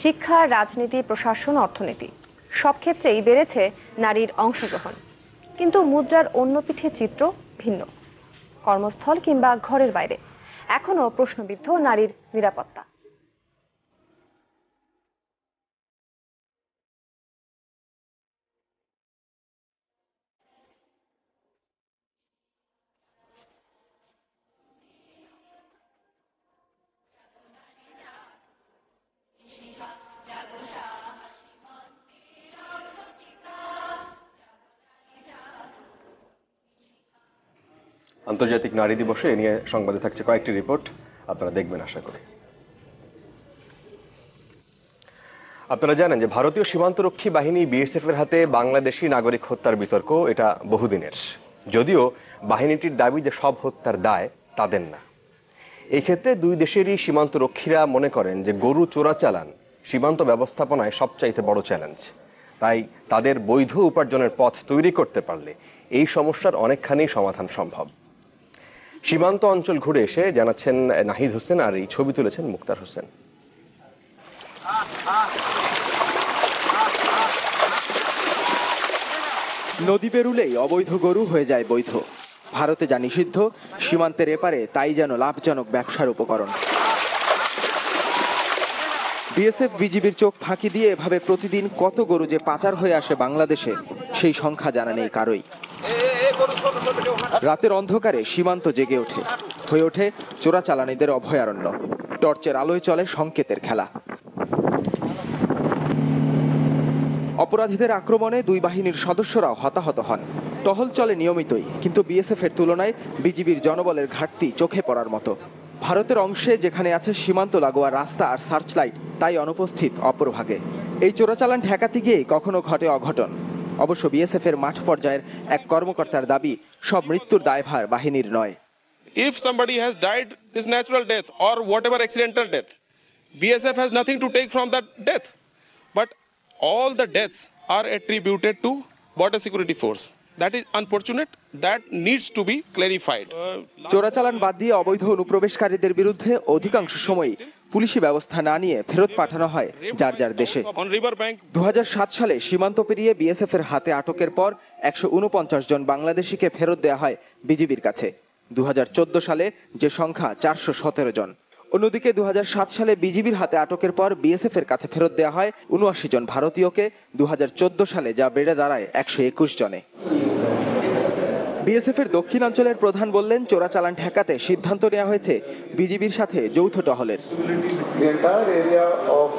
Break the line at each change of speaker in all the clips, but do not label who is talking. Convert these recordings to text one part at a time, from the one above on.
শিক্ষা, রাজনীতি, প্রশাসন, অর্থনীতি সব ক্ষেত্রেই বেড়েছে নারীর অংশগ্রহণ। কিন্তু মুদ্রার অন্য পিঠে চিত্র ভিন্ন। কর্মস্থল কিংবা ঘরের বাইরে এখনো প্রশ্নবিদ্ধ নারীর নিরাপত্তা।
আন্তর্জাতিক নারী দিবসে এ নিয়ে সংবাদে থাকছে কয়েকটি রিপোর্ট, আপনারা দেখবেন আশা করি। আপনারা জানেন যে ভারতীয় সীমান্তরক্ষী বাহিনী বিএসএফ এর হাতে বাংলাদেশি নাগরিক হত্যার বিতর্ক এটা বহুদিনের। যদিও বাহিনীটির দাবি যে সব হত্যার দায় তাদের না। এই ক্ষেত্রে দুই দেশেরই সীমান্তরক্ষীরা মনে করেন যে গরু চোরাচালান সীমান্ত ব্যবস্থাপনায় সবচাইতে বড় চ্যালেঞ্জ। তাই তাদের বৈধ উপার্জনের পথ তৈরি করতে পারলে এই সমস্যার অনেকখানি সমাধান সম্ভব। সীমান্ত অঞ্চল ঘুরে এসে জানাচ্ছেন নাহিদ হোসেন, আর এই ছবি তুলেছেন মুক্তার হোসেন।
নদী পেরুলেই অবৈধ গরু হয়ে যায় বৈধ। ভারতে যা নিষিদ্ধ, সীমান্তের এপারে তাই যেন লাভজনক ব্যবসার উপকরণ। বিএসএফ বিজিবির চোখ ফাঁকি দিয়ে এভাবে প্রতিদিন কত গরু যে পাচার হয়ে আসে বাংলাদেশে, সেই সংখ্যা জানা নেই কারোই। রাতের অন্ধকারে সীমান্ত জেগে ওঠে, হয়ে ওঠে চোরাচালানিদের অভয়ারণ্য। টর্চের আলোয় চলে সংকেতের খেলা। অপরাধীদের আক্রমণে দুই বাহিনীর সদস্যরাও হতাহত হন। টহল চলে নিয়মিতই, কিন্তু বিএসএফ এর তুলনায় বিজিবির জনবলের ঘাটতি চোখে পড়ার মতো। ভারতের অংশে যেখানে আছে সীমান্ত লাগোয়া রাস্তা আর সার্চলাইট, তাই অনুপস্থিত অপরভাগে। এই চোরাচালান ঠেকাতে গিয়ে কখনো ঘটে অঘটন। অবশ্য বিএসএফ এর মাঠ পর্যায়ের এক কর্মকর্তার দাবি, সব মৃত্যুর দায়ভার বাহিনীর নয়।
If somebody has died is natural death or whatever accidental death, BSF has nothing to take from that death. But all the deaths are attributed to border security force. That is unfortunate. That needs to be clarified.
চোরাচালান বাদ দিয়ে অবৈধ অনুপ্রবেশকারীদের বিরুদ্ধে অধিকাংশ সময়ই পুলিশি ব্যবস্থা না নিয়ে ফেরত পাঠানো হয় যার যার দেশে। 2007 সালে সীমান্ত পেরিয়ে বিএসএফ এর হাতে আটকের পর 149 জন বাংলাদেশিকে ফেরত দেওয়া হয় বিজিবির কাছে। 2014 সালে যে সংখ্যা 417 জন। অন্যদিকে 2007 সালে বিজিবির হাতে আটকের পর বিএসএফ এর কাছে ফেরত দেওয়া হয় 79 জন ভারতীয়কে। 2014 সালে যা বেড়ে দাঁড়ায় 121 জনে। বিএসএফ এর দক্ষিণাঞ্চলের প্রধান বললেন, চোরাচালান ঠেকাতে সিদ্ধান্ত নেওয়া হয়েছে বিজিবির সাথে যৌথ টহলের।
The entire area of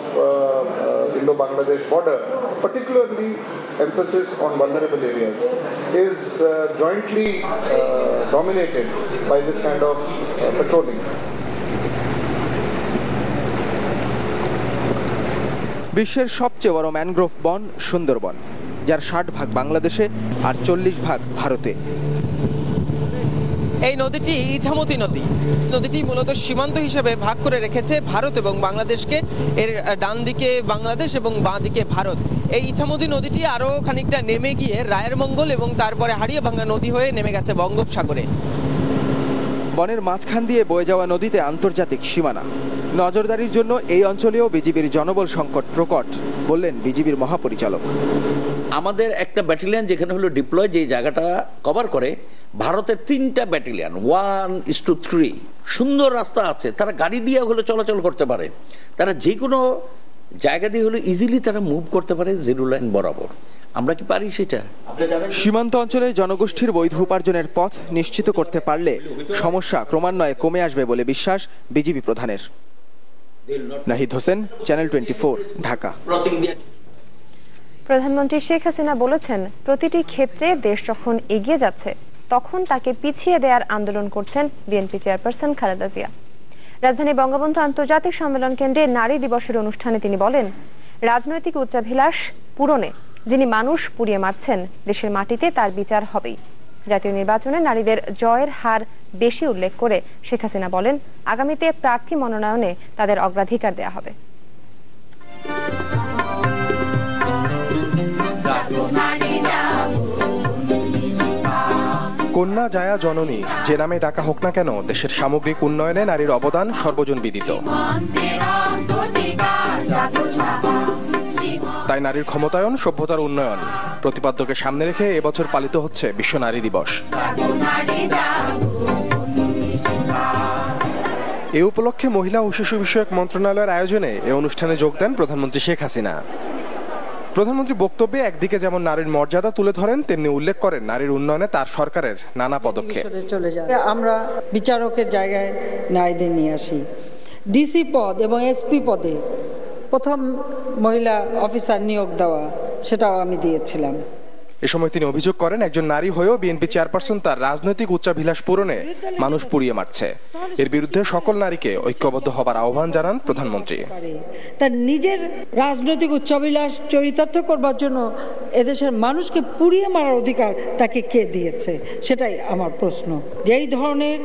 Indo-Bangladesh border, particularly emphasis on vulnerable areas, is jointly dominated by this kind of patrolling.
বিশ্বের সবচেয়ে বড় ম্যানগ্রোভ বন সুন্দরবন, যার 60 ভাগ বাংলাদেশে আর 40 ভাগ ভারতে।
এই নদীটি ইছামতি নদী। নদীটি মূলত সীমান্ত হিসেবে ভাগ করে রেখেছে ভারত এবং বাংলাদেশকে। এর ডান দিকে বাংলাদেশ এবং বাঁ দিকে ভারত। এই ইছামতি নদীটি আরও খানিকটা নেমে গিয়ে রায়ের মঙ্গল এবং তারপরে হারিয়াভাঙ্গা নদী হয়ে নেমে গেছে বঙ্গোপসাগরে।
বনের মাঝখান দিয়ে বয়ে যাওয়া নদীতে আন্তর্জাতিক সীমানা। নজরদারির জন্য এই অঞ্চলেও বিজিবির জনবল সংকট প্রকট, বললেন বিজিবির মহাপরিচালক।
আমাদের একটা ব্যাটালিয়ন যেখানে হলো ডিপ্লয়, যে জায়গাটা কভার করে, ভারতের 3টা ব্যাটালিয়ন 1:3। সুন্দর রাস্তা আছে, তারা গাড়ি দিয়ে হলো চলাচল করতে পারে, তারা যে কোনো জায়গা দিয়ে হলো ইজিলি তারা মুভ করতে পারে জিরো লাইন বরাবর। আমরা কি পারি সেটা?
সীমান্ত অঞ্চলে জনগোষ্ঠীর বৈধ উপার্জনের পথ নিশ্চিত করতে পারলে সমস্যা ক্রমান্বয়ে কমে আসবে বলে বিশ্বাস বিজিবি প্রধানের। নাহিদ হোসেন, চ্যানেল 24, ঢাকা।
প্রধানমন্ত্রী শেখ হাসিনা বলেছেন, প্রতিটি ক্ষেত্রে দেশ যখন এগিয়ে যাচ্ছে তখন তাকে পিছিয়ে দেওয়ার আন্দোলন করছেন বিএনপি চেয়ারপারসন খালেদা জিয়া। রাজধানী বঙ্গবন্ধু আন্তর্জাতিক সম্মেলন কেন্দ্রে নারী দিবসের অনুষ্ঠানে তিনি বলেন, রাজনৈতিক উচ্চাভিলাষ পূরণে যিনি মানুষ পুড়িয়ে মারছেন, দেশের মাটিতে তার বিচার হবেই। জাতীয় নির্বাচনে নারীদের জয়ের হার বেশি উল্লেখ করে শেখ হাসিনা বলেন, আগামীতে প্রার্থী মনোনয়নে তাদের অগ্রাধিকার দেওয়া হবে।
কন্যা জায়া জননী যে নামে ডাকা হোক না কেন, দেশের সামগ্রিক উন্নয়নে নারীর অবদান সর্বজনবিদিত। নারীর ক্ষমতায়ন, সভ্যতার উন্নয়ন প্রতিপাদ্যকে সামনে রেখে এবছর পালিত হচ্ছে বিশ্ব নারী দিবস। এ উপলক্ষে মহিলা ও শিশু বিষয়ক মন্ত্রণালয়ের আয়োজনে এ অনুষ্ঠানে যোগ দেন প্রধানমন্ত্রী শেখ হাসিনা। প্রধানমন্ত্রী বক্তব্যে একদিকে যেমন নারীর মর্যাদা তুলে ধরেন, তেমনি উল্লেখ করেন নারীর উন্নয়নে তার সরকারের নানা পদক্ষেপ।
আমরা বিচারকের জায়গায় নারীদের নিয়ে আসি, ডিসি পদ এবং এসপি পদে প্রথম মহিলা অফিসার নিয়োগ দেওয়া, সেটাও আমি দিয়েছিলাম।
এ সময় তিনি অভিযোগ করেন একজন নারী হয়েও বিএনপি চেয়ারপারসন তার রাজনৈতিক উচ্চাভিলাষ পূরণে মানুষ পুড়িয়ে মারছে। এর বিরুদ্ধে সকল নারীকে ঐক্যবদ্ধ হবার আহ্বান জানান প্রধানমন্ত্রী।
তার নিজের রাজনৈতিক উচ্চাভিলাষ চরিতার্থ করবার জন্য এদেশের মানুষকে পুড়িয়ে মারার অধিকার তাকে কে দিয়েছে, সেটাই আমার প্রশ্ন। যেই ধরনের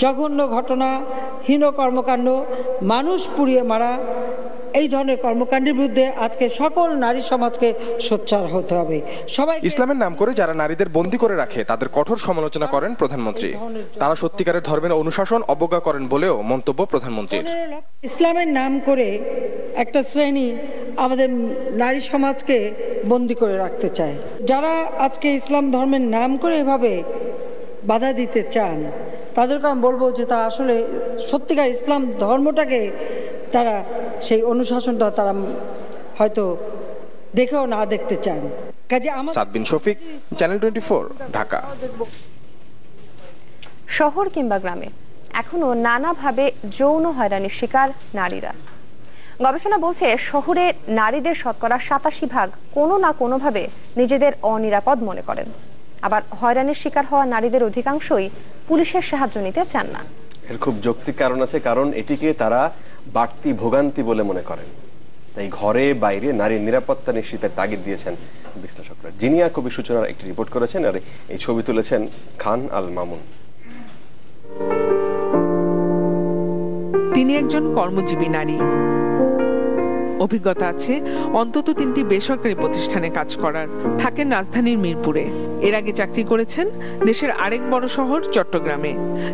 জঘন্য ঘটনা, হীন কর্মকাণ্ড, মানুষ পুড়িয়ে মারা, এই ধরনের কর্মকাণ্ডের বিরুদ্ধে আজকে সকল নারী সমাজকে সোচ্চার হতে হবে। সবাই
ইসলামের নাম করে যারা নারীদের বন্দী করে রাখে তাদের কঠোর সমালোচনা করেন প্রধানমন্ত্রী। তারা সত্যিকারের ধর্মের অনুশাসন অবজ্ঞা করেন বলেও মন্তব্য প্রধানমন্ত্রীর।
ইসলামের নাম করে একটা শ্রেণী আমাদের নারী সমাজকে বন্দী করে রাখতে চায়। যারা আজকে ইসলাম ধর্মের নাম করে এভাবে বাধা দিতে চান, তাদেরকে আমি বলবো যে তা আসলে সত্যিকার ইসলাম ধর্মটাকে তারা সেই অনুশাসনটা তারা হয়তো দেখেও না দেখতে চান। কাজে
সাদবিন শফিক, চ্যানেল 24, ঢাকা।
শহর কিংবা গ্রামে এখনো নানাভাবে যৌন হয়রানির শিকার নারীরা। গবেষণা বলছে শহরে নারীদের শতকরা 87% কোনো না কোনোভাবে নিজেদের অনিরাপদ মনে করেন। আবার হয়রানির শিকার হওয়া নারীদের অধিকাংশই পুলিশের সাহায্য নিতে চান না।
এর খুব যৌক্তিক কারণ আছে, কারণ এটিকে তারা বাড়তি ভোগান্তি বলে মনে করেন। তাই ঘরে বাইরে নারীর নিরাপত্তা নিশ্চিতের তাগিদ দিয়েছেন বিশ্লেষকরা। জিনিয়া কবি সূচনার একটি রিপোর্ট করেছেন, আর এই ছবি তুলেছেন খান আল মামুন।
তিনি একজন কর্মজীবী নারী। অভিজ্ঞতা আছে অন্তত 3টি বেসরকারি প্রতিষ্ঠানে কাজ করার। থাকেন রাজধানীর মিরপুরে। এর আগে চাকরি করেছেন দেশের আরেক বড় শহর চট্টগ্রামে।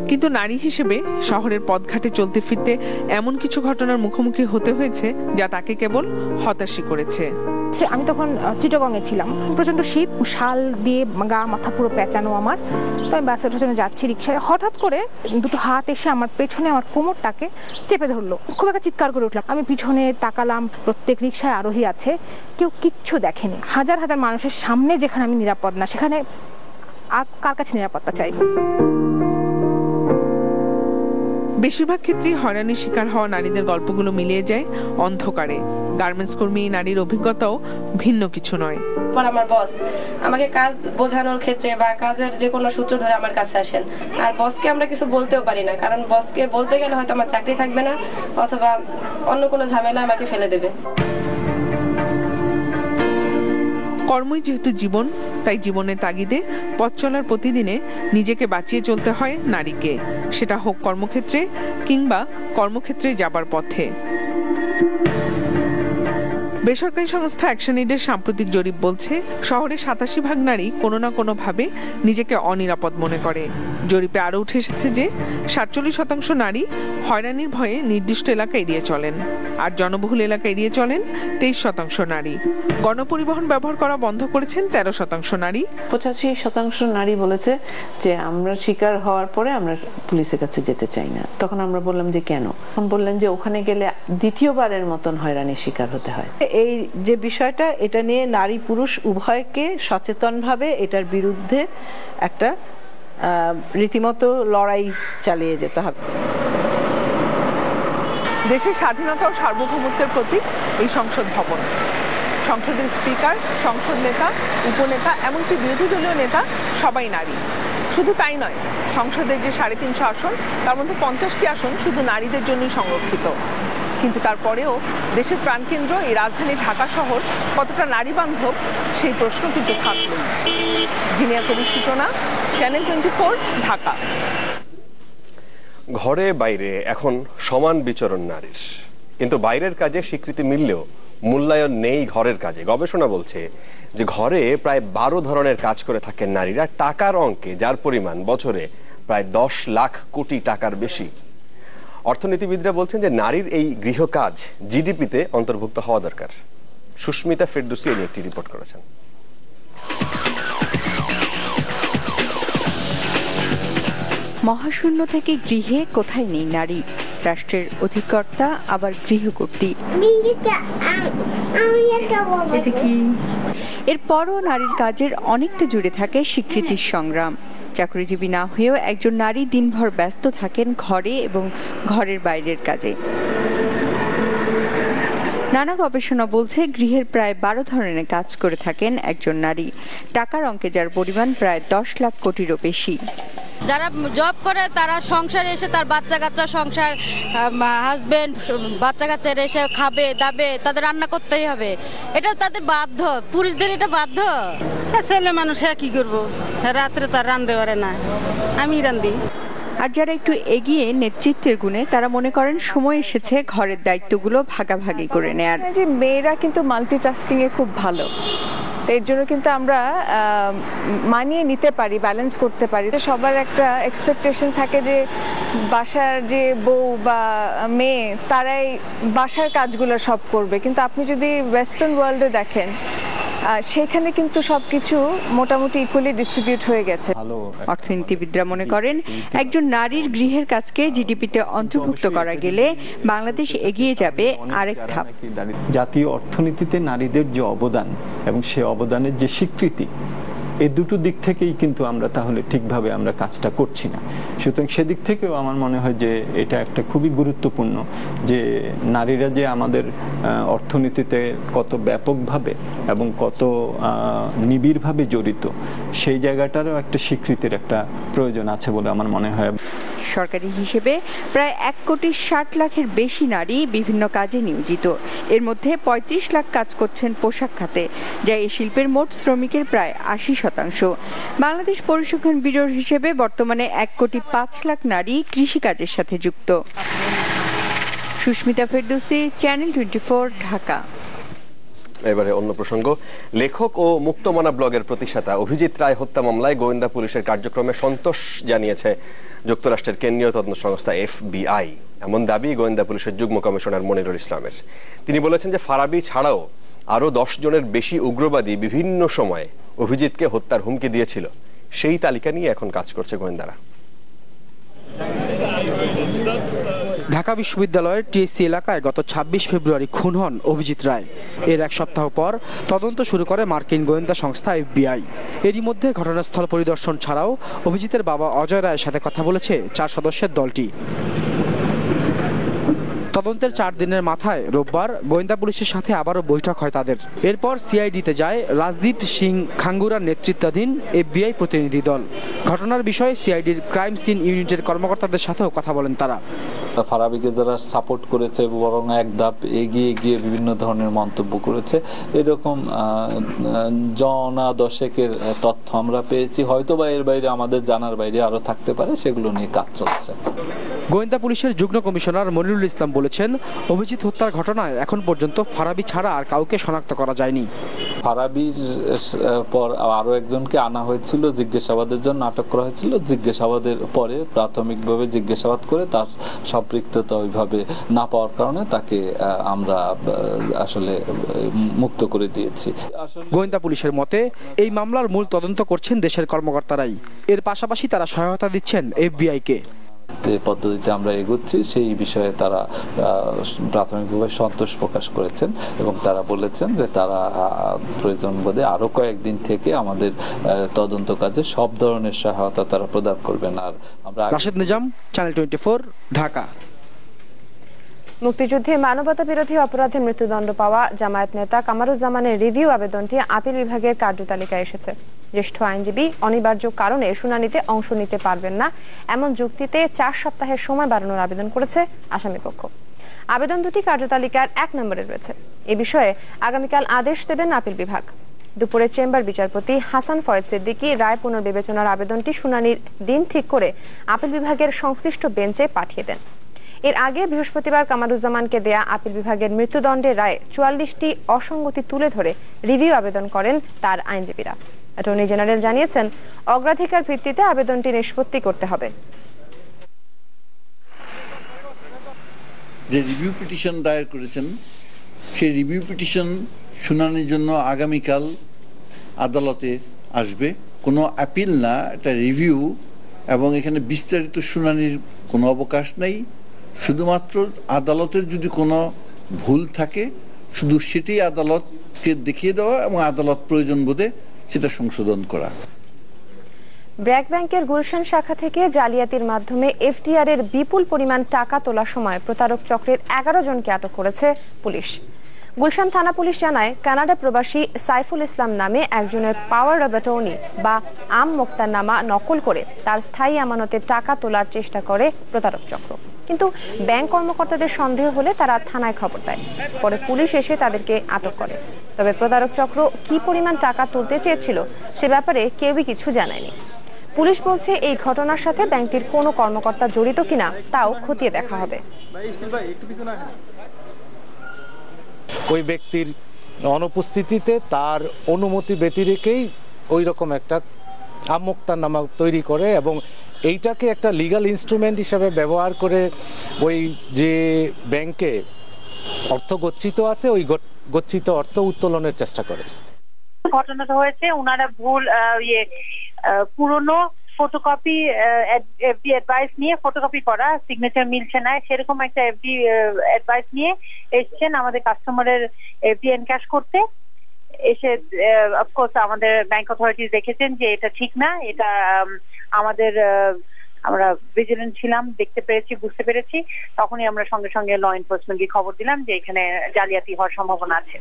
কিন্তু নারী হিসেবে শহরের পথঘাটে চলতে ফিরতে এমন কিছু ঘটনার মুখোমুখি হতে হয়েছে যা তাকে কেবল হতাশই করেছে।
আমি তখন চিটাগংয়ে ছিলাম, প্রচন্ড শীত, শাল দিয়ে গা মাথা পুরো পেঁচানো আমার। তো আমি বাসের পেছনে যাচ্ছি রিক্সায়, হঠাৎ করে দুটো হাত এসে আমার পেছনে আমার কোমরটাকে চেপে ধরলো। খুব একটা চিৎকার করে উঠলাম। আমি পিছনে তাকালাম, প্রত্যেক রিক্সায় আরোহী আছে, কেউ কিচ্ছু দেখেনি। হাজার হাজার মানুষের সামনে যেখানে আমি নিরাপদ না, সেখানে আর কার কাছে নিরাপত্তা চাইব?
বেশিরভাগ ক্ষেত্রেই হয়রানির শিকার হওয়া নারীদের গল্পগুলো মিলিয়ে যায় অন্ধকারে। গার্মেন্টস কর্মী নারীর অভিজ্ঞতাও ভিন্ন কিছু নয়।
আমার বস আমাকে কাজ বোঝানোর ক্ষেত্রে বা কাজের যে কোনো সূত্র ধরে আমার কাছে আসেন, আর বসকে আমরা কিছু বলতেও পারি না, কারণ বসকে বলতে গেলে হয়তো আমার চাকরি থাকবে না, অথবা অন্য কোনো ঝামেলা আমাকে ফেলে দেবে।
কর্মই যেহেতু জীবন, তাই জীবনের তাগিদে পথ চলার প্রতিদিনে নিজেকে বাঁচিয়ে চলতে হয় নারীকে, সেটা হোক কর্মক্ষেত্রে কিংবা কর্মক্ষেত্রে যাবার পথে। বেসরকারি সংস্থা অ্যাকশন এইডের সাম্প্রতিক জরিপ বলছে শহরে 87% নারী কোনো না কোনো ভাবে নিজেকে অনিরাপদ মনে করে। জরিপে আরো উঠে এসেছে যে 47% নারী হয়রানির ভয়ে নির্দিষ্ট এলাকা এড়িয়ে চলেন, আর জনবহুল এলাকা এড়িয়ে চলেন 23% নারী। গণপরিবহন ব্যবহার করা বন্ধ করেছেন 13% নারী।
85% নারী বলেছে যে আমরা শিকার হওয়ার পরে আমরা পুলিশের কাছে যেতে চাই না। তখন আমরা বললাম যে কেন? তখন বললেন যে ওখানে গেলে দ্বিতীয়বারের মতন হয়রানির শিকার হতে হয়।
এই যে বিষয়টা, এটা নিয়ে নারী পুরুষ উভয়কে সচেতনভাবে এটার বিরুদ্ধে একটা রীতিমতো লড়াই চালিয়ে যেতে হবে।
দেশের স্বাধীনতা ও সার্বভৌমত্বের প্রতীক এই সংসদ ভবন। সংসদের স্পিকার, সংসদ নেতা, উপনেতা, এমনকি বিরোধী দলীয় নেতা সবাই নারী। শুধু তাই নয়, সংসদের যে 350 আসন, তার মধ্যে 50টি আসন শুধু নারীদের জন্যই সংরক্ষিত। কিন্তু তারপরেও দেশের প্রাণকেন্দ্র এই রাজধানী ঢাকা শহর কতটা নারী বান্ধব, সেই প্রশ্ন কিন্তু থাকলোই। জিনিয়া কবি সূচনা, চ্যানেল 24, ঢাকা।
ঘরে বাইরে এখন সমান বিচরণ নারীর, কিন্তু বাইরের কাজে স্বীকৃতি মিললেও মূল্যায়ন নেই ঘরের কাজে। গবেষণা বলছে যে ঘরে প্রায় 12 ধরনের কাজ করে থাকেন নারীরা টাকার অঙ্কে, যার পরিমাণ বছরে প্রায় 10 লাখ কোটি টাকার বেশি। অর্থনীতিবিদরা বলছেন যে নারীর এই গৃহকাজ জিডিপিতে অন্তর্ভুক্ত হওয়া দরকার। সুস্মিতা ফেরদৌসী এই নিয়ে একটি রিপোর্ট করেছেন।
মহাশূন্য থেকে গৃহে কোথায় নেই নারী, রাষ্ট্রের অধিকর্তা আবার গৃহকর্ত্রী। এরপরও নারীর কাজের অনেকটা জুড়ে থাকে স্বীকৃতির সংগ্রাম। চাকরিজীবী না হয়েও একজন নারী দিনভর ব্যস্ত থাকেন ঘরে এবং ঘরের বাইরের কাজে। নানা গবেষণা বলছে গৃহের প্রায় 12 ধরনের কাজ করে থাকেন একজন নারী। টাকার অঙ্কে যার পরিমাণ প্রায় 10 লাখ কোটিরও বেশি।
যারা জব করে তারা সংসারে এসে তার বাচ্চা কাচ্চা সংসার হাজবেন্ড বাচ্চা কাচ্চা এসে খাবে দাবে, তাদের রান্না করতেই হবে, এটা তাদের বাধ্য। পুরুষদের এটা বাধ্য।
ছেলে মানুষ হ্যাঁ কি করবো, রাত্রে তার রান্ধতে পারে না, আমি রান্ধি।
আর যারা একটু এগিয়ে নেতৃত্বের গুণে তারা মনে করেন সময় এসেছে ঘরের দায়িত্বগুলো ভাগাভাগি করে নেয়ার।
যে মেয়েরা কিন্তু মাল্টিটাস্কিং এ খুব ভালো, এর জন্য কিন্তু আমরা মানিয়ে নিতে পারি, ব্যালেন্স করতে পারি। সবার একটা এক্সপেকটেশন থাকে যে বাসার যে বউ বা মেয়ে তারাই বাসার কাজগুলো সব করবে, কিন্তু আপনি যদি ওয়েস্টার্ন ওয়ার্ল্ডে দেখেন সেখানে কিন্তু সবকিছু মোটামুটি ইকুয়ালি ডিস্ট্রিবিউট হয়ে গেছে।
অর্থনীতিবিদরা মনে করেন একজন নারীর গৃহের কাজকে জিডিপিতে অন্তর্ভুক্ত করা গেলে বাংলাদেশ এগিয়ে যাবে আরেক ধাপ।
জাতীয় অর্থনীতিতে নারীদের যে অবদান এবং সে অবদানের যে স্বীকৃতি, এই দুটো দিক থেকেই কিন্তু আমরা তাহলে ঠিকভাবে আমরা কাজটা করছি না। সুতরাং সেদিক থেকেও আমার মনে হয় যে এটা একটা খুবই গুরুত্বপূর্ণ যে নারীরা যে আমাদের অর্থনীতিতে কত ব্যাপকভাবে এবং কত নিবিড়ভাবে জড়িত, সেই জায়গাটারও একটা স্বীকৃতির একটা প্রয়োজন আছে বলে আমার মনে হয়।
সরকারি হিসেবে প্রায় 1,60 লাখের বেশি নারী বিভিন্ন কাজে নিয়োজিত। এর মধ্যে 35 লাখ কাজ করছেন পোশাক খাতে, যা এই শিল্পের মোট শ্রমিকের প্রায় 80%। বাংলাদেশ পরিসংখ্যান ব্যুরোর হিসেবে বর্তমানে 1,05 লাখ নারী কৃষিকাজের সাথে যুক্ত। সুস্মিতা ফেরদৌসী, চ্যানেল 24, ঢাকা।
এবারে অন্য প্রসঙ্গ। লেখক ও মুক্তমনা ব্লগের প্রতিষ্ঠাতা অভিজিৎ রায় হত্যা মামলায় গোয়েন্দা পুলিশের কার্যক্রমে সন্তোষ জানিয়েছে যুক্তরাষ্ট্রের কেন্দ্রীয় তদন্ত সংস্থা FBI। এমন দাবি গোয়েন্দা পুলিশের যুগ্ম কমিশনার মনিরুল ইসলামের। তিনি বলেছেন যে ফারাবী ছাড়াও আরো 10 জনের বেশি উগ্রবাদী বিভিন্ন সময়ে অভিজিৎকে হত্যার হুমকি দিয়েছিল। সেই তালিকা নিয়ে এখন কাজ করছে গোয়েন্দারা।
ঢাকা বিশ্ববিদ্যালয়ের টিএসসি এলাকায় গত 26 ফেব্রুয়ারি খুন হন অভিজিৎ রায়। এর এক সপ্তাহ পর তদন্ত শুরু করে মার্কিন গোয়েন্দা সংস্থা FBI। এরই মধ্যে ঘটনাস্থল পরিদর্শন ছাড়াও অভিজিতের বাবা অজয় রায়ের সাথে কথা বলেছে 4 সদস্যের দলটি। তদন্তের 4 দিনের মাথায় রোববার গোয়েন্দা পুলিশের সাথে আবারও বৈঠক হয় তাদের। এরপর সিআইডিতে যায় রাজদীপ সিং খাঙ্গুরার নেতৃত্বাধীন FBI প্রতিনিধি দল। ঘটনার বিষয়ে সিআইডির ক্রাইম সিন ইউনিটের কর্মকর্তাদের সাথেও কথা বলেন তারা।
ফারাবীকে যারা সাপোর্ট করেছে বরং এক ধাপ এগিয়ে গিয়ে বিভিন্ন ধরনের মন্তব্য করেছে, এরকম জনা দশেকের তথ্য আমরা পেয়েছি। হয়তোবা এর বাইরে আমাদের জানার বাইরে আরো থাকতে পারে, সেগুলো নিয়ে কাজ চলছে।
গোয়েন্দা পুলিশের যুগ্ম কমিশনার মনিরুল ইসলাম বলেছেন, অভিজিৎ হত্যার ঘটনায় এখন পর্যন্ত ফারাবী ছাড়া আর কাউকে শনাক্ত করা যায়নি।
ফারাবীর পর আরো একজনকে আনা হয়েছিল জিজ্ঞাসাবাদের জন্য, আটক করা হয়েছিল। জিজ্ঞাসাবাদের পরে প্রাথমিকভাবে জিজ্ঞাসাবাদ করে তার সম্পৃক্ততা ওইভাবে না পাওয়ার কারণে তাকে আমরা আসলে মুক্ত করে দিয়েছি।
গোয়েন্দা পুলিশের মতে এই মামলার মূল তদন্ত করছেন দেশের কর্মকর্তারাই। এর পাশাপাশি তারা সহায়তা দিচ্ছেন FBI-কে।
যে পদ্ধতিতে আমরা এগোচ্ছি সেই বিষয়ে তারা প্রাথমিকভাবে সন্তোষ প্রকাশ করেছেন এবং তারা বলেছেন যে তারা প্রয়োজন বোধে আরো কয়েকদিন থেকে আমাদের তদন্ত কাজে সব ধরনের সহায়তা তারা প্রদান করবেন। আর আমরা
রাশেদ নিজাম, চ্যানেল 24, ঢাকা।
মুক্তিযুদ্ধে মানবতা বিরোধী অপরাধে মৃত্যুদণ্ড পাওয়া জামায়াত নেতা কামারুজ্জামানের রিভিউ আবেদনটি আপিল বিভাগের কার্যতালিকায় এসেছে। জ্যেষ্ঠ আইনজীবী অনিবার্য কারণে শুনানিতে অংশ নিতে পারবেন না এমন যুক্তিতে 4 সপ্তাহের সময় বাড়ানোর আবেদন করেছে আসামিপক্ষ। আবেদন দুটি কার্যতালিকার 1 নম্বরে রয়েছে। এ বিষয়ে আগামীকাল আদেশ দেবেন আপিল বিভাগ। দুপুরে চেম্বার বিচারপতি হাসান ফয়েজ সিদ্দিকী রায় পুনর্বিবেচনার আবেদনটি শুনানির দিন ঠিক করে আপিল বিভাগের সংশ্লিষ্ট বেঞ্চে পাঠিয়ে দেন। এর আগে বৃহস্পতিবার কামারুজ্জামানকে দেয়া আপিল বিভাগের মৃত্যুদণ্ডের রায়ে 44টি অসঙ্গতি তুলে ধরে রিভিউ আবেদন করেন তার আইনজীবীরা। অ্যাটর্নি জেনারেল জানিয়েছেন, অগ্রাধিকার ভিত্তিতে আবেদনটি নিষ্পত্তি করতে হবে।
যে রিভিউ পিটিশন দায়ের করেছেন সেই রিভিউ পিটিশন শুনানির জন্য আগামীকাল আদালতে আসবে। কোনো আপিল না, এটা রিভিউ, এবং এখানে বিস্তারিত শুনানির কোনো অবকাশ নেই। শুধুমাত্র আদালতের যদি কোনো ভুল থাকে শুধু সেটি আদালতকে দেখিয়ে দেওয়া এবং আদালত প্রয়োজন বোধে সেটা সংশোধন করা।
ব্র্যাক ব্যাংকের গুলশান শাখা থেকে জালিয়াতির মাধ্যমে এফডিআর এর বিপুল পরিমাণ টাকা তোলার সময় প্রতারক চক্রের 11 জনকে আটক করেছে পুলিশ। গুলশান থানা পুলিশ জানায়, কানাডা প্রবাসী সাইফুল ইসলাম নামে একজনের পাওয়ার অব অ্যাটর্নি বা আম মোক্তারনামা নকল করে তার স্থায়ী আমানতে টাকা তোলার চেষ্টা করে প্রতারক চক্র। কিন্তু ব্যাংক কর্মকর্তাদের সন্দেহ হলে তারা থানায় খবর দেয়। পরে পুলিশ এসে তাদেরকে আটক করে। তবে প্রতারক চক্র কি পরিমাণ টাকা তুলতে চেয়েছিল সে ব্যাপারে কেউই কিছু জানায়নি। পুলিশ বলছে এই ঘটনার সাথে ব্যাংকটির কোনো কর্মকর্তা জড়িত কিনা তাও খতিয়ে দেখা হবে।
ওই ব্যক্তির অনুপস্থিতিতে তার অনুমতি ব্যতিরেকেই ওই রকম একটা আমোক্তারনামা তৈরি করে এবং এইটাকে একটা লিগ্যাল ইনস্ট্রুমেন্ট হিসেবে ব্যবহার করে ওই যে ব্যাংকে অর্থ গচ্ছিত আছে ওই গচ্ছিত অর্থ উত্তোলনের চেষ্টা করে।
ঘটনাটা হয়েছে ওনারা ভুল পুরনো ফটোকপি এফডি অ্যাডভাইস নিয়ে ফটোকপি করা সিগনেচার মিলছে না, সেরকম একটা এফডি অ্যাডভাইস নিয়ে এসছেন আমাদের কাস্টমারের এফডি এনক্যাশ করতে। এসে অফকোর্স আমাদের ব্যাংক অথরিটিজ দেখেছেন যে এটা ঠিক না, এটা আমাদের আমরা ভিজিলেন্ট ছিলাম, দেখতে পেরেছি, বুঝতে পেরেছি। তখনই আমরা সঙ্গে সঙ্গে ল এনফোর্সমেন্টকে খবর দিলাম যে এখানে জালিয়াতি হওয়ার সম্ভাবনা আছে।